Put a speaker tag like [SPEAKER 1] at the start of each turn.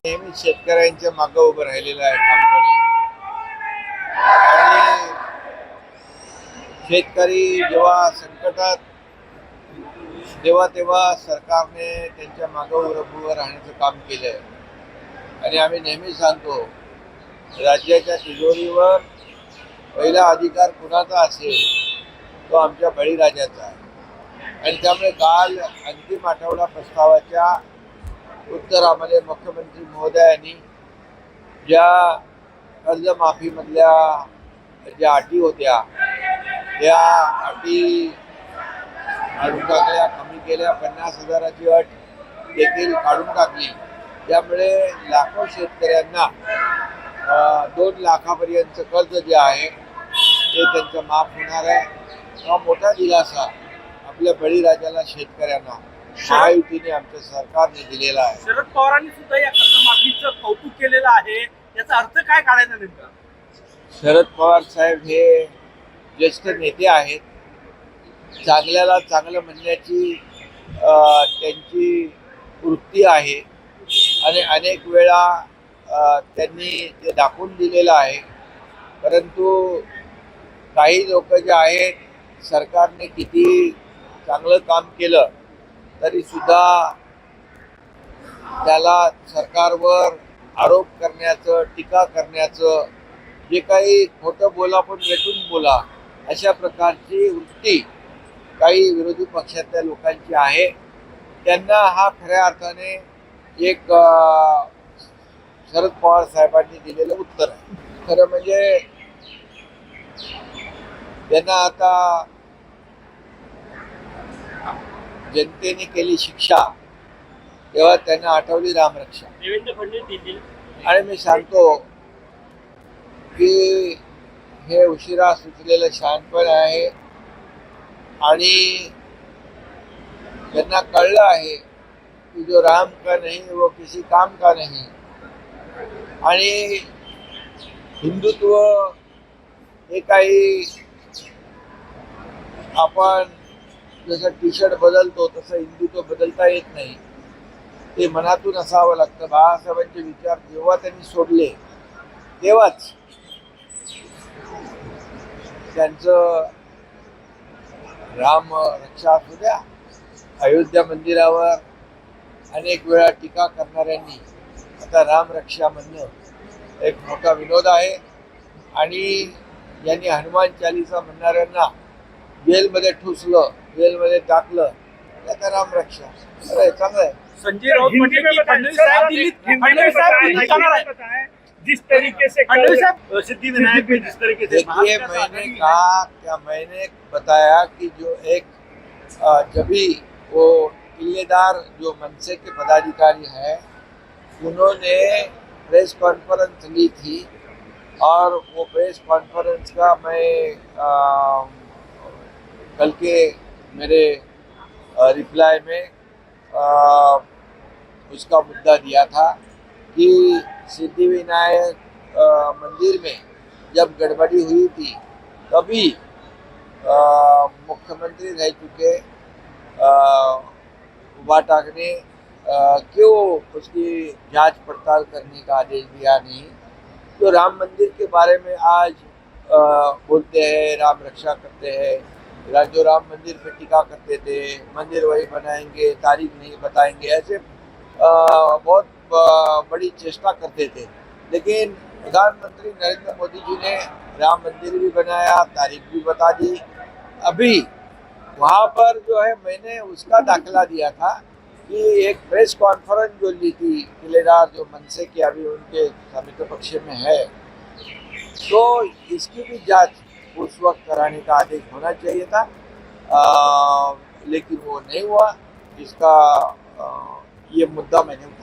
[SPEAKER 1] नेहमी शेतकऱ्यांच्या मागे उभं राहिलेलं आहे ठामपणे. आणि शेतकरी जेव्हा संकटात तेव्हा सरकारने त्यांच्या मागे उभं राहण्याचं काम केलंय. आणि आम्ही नेहमी सांगतो, राज्याच्या तिजोरीवर पहिला अधिकार कुणाचा असेल तो आमच्या बळीराजाचा आहे. आणि त्यामुळे काल अंतिम आठवडा प्रस्तावाच्या उत्तरामध्ये मुख्यमंत्री महोदयांनी ज्या कर्जमाफीमधल्या ज्या अटी होत्या त्या अटी काढून टाकल्या, कमी केल्या. 50,000ची अट देखील काढून टाकली. त्यामुळे लाखो शेतकऱ्यांना 2 लाखापर्यंतचं कर्ज जे आहे ते त्यांचं माफ होणार आहे. हा मोठा दिलासा आपल्या बळीराजाला, शेतकऱ्यांना महायुतीने आमच्या सरकारने दिलेला आहे.
[SPEAKER 2] शरद पवारांनी सुद्धा या कर्जमाफीचं कौतुक केलेलं आहे. याचा अर्थ काय काढायचा नेमका?
[SPEAKER 1] शरद पवार साहेब हे ज्येष्ठ नेते आहेत. चांगल्याला चांगलं म्हणण्याची त्यांची वृत्ती आहे आणि अनेक वेळा त्यांनी ते दाखवून दिलेलं आहे. परंतु काही लोक जे आहेत, सरकारने किती चांगलं काम केलं तरी सुद्धा त्याला सरकारवर आरोप करण्याचं, टीका करण्याचं, जे काही खोटं बोला पण भेटून बोला, अशा प्रकारची वृत्ती काही विरोधी पक्षातल्या लोकांची आहे. त्यांना हा खऱ्या अर्थाने एक शरद पवार साहेबांनी दिलेलं उत्तर आहे. खरं म्हणजे त्यांना आता जनतेने केली शिक्षा तेव्हा त्यांना आठवली रामरक्षा.
[SPEAKER 2] देवेंद्र फडणवीस देतील.
[SPEAKER 1] आणि मी सांगतो की हे उशिरा सुचलेलं शहाणपण आहे. आणि त्यांना कळलं आहे की जो राम का नहीं वो किसी काम का नहीं. आणि हिंदुत्व हे काही आपण जसं टी शर्ट बदलतो तसं हिंदुत्व बदलता येत नाही. ते मनातून असावं लागतं. बाळासाहेबांचे विचार जेव्हा त्यांनी सोडले तेव्हाच त्यांचं राम रक्षा असू द्या, अयोध्या मंदिरावर अनेक वेळा टीका करणाऱ्यांनी आता राम रक्षा म्हणणं एक मोठा विनोद आहे. आणि यांनी हनुमान चालीसा म्हणणाऱ्यांना जेलमध्ये ठुसलं, जेलमध्ये टाकलं, आता राम रक्षा. अरे चांगलं आहे.
[SPEAKER 2] संजय राउत म्हटले की फडणवीस साहेब दिल्लीत जाणार आहे. जिस तरीके से सिद्धिविनायक में जिस तरीके से
[SPEAKER 1] देखिए, मैंने कहा क्या, मैंने बताया कि जो एक जब भी वो किलेदार जो मनसे के पदाधिकारी हैं उन्होंने प्रेस कॉन्फ्रेंस ली थी और वो प्रेस कॉन्फ्रेंस का मैं कल के मेरे रिप्लाई में उसका मुद्दा दिया था कि सिद्धिविनायक मंदिर में जब गड़बड़ी हुई थी तभी मुख्यमंत्री रह चुके उबाटाक ने क्यों उसकी जांच पड़ताल करने का आदेश दिया नहीं. तो राम मंदिर के बारे में आज बोलते हैं, राम रक्षा करते हैं. जो राम मंदिर पे टीका करते थे, मंदिर वही बनाएंगे, तारीख नहीं बताएंगे, ऐसे बहुत बड़ी चेष्टा करते थे. लेकिन प्रधानमंत्री नरेंद्र मोदी जी ने राम मंदिर भी बनाया, तारीख भी बता दी. अभी वहाँ पर जो है मैंने उसका दाखला दिया था कि एक प्रेस कॉन्फ्रेंस जो ली थी किलेदार जो मनसे के अभी उनके समित पक्ष में है, तो इसकी भी जांच उस वक्त कराने का आदेश होना चाहिए था. लेकिन वो नहीं हुआ. इसका ये मुद्दा मैंने